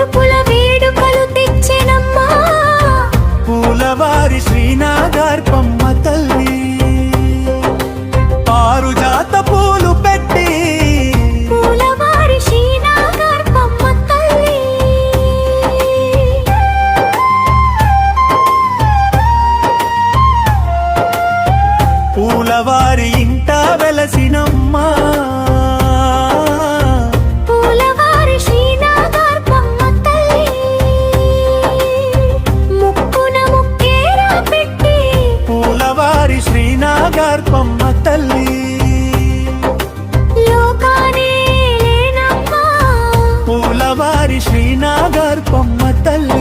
కొలుపుల వేడుకలు తెచ్చెనమ్మా పూలవారి శ్రీనాగార్పమ్మ తల్లి పారుజాత పూలు పెట్టి పూలవారి శ్రీనాగార్పమ్మ తల్లి పూలవారి ఇంట వెలసినమ్మా పూలవారి శ్రీనాగార్పమ్మ తల్లి ముక్కున ముక్కేరా పెట్టి పూలవారి శ్రీనాగార్పమ్మ తల్లి లోకానే లేనమ్మా పూలవారి శ్రీనాగార్పమ్మ తల్లి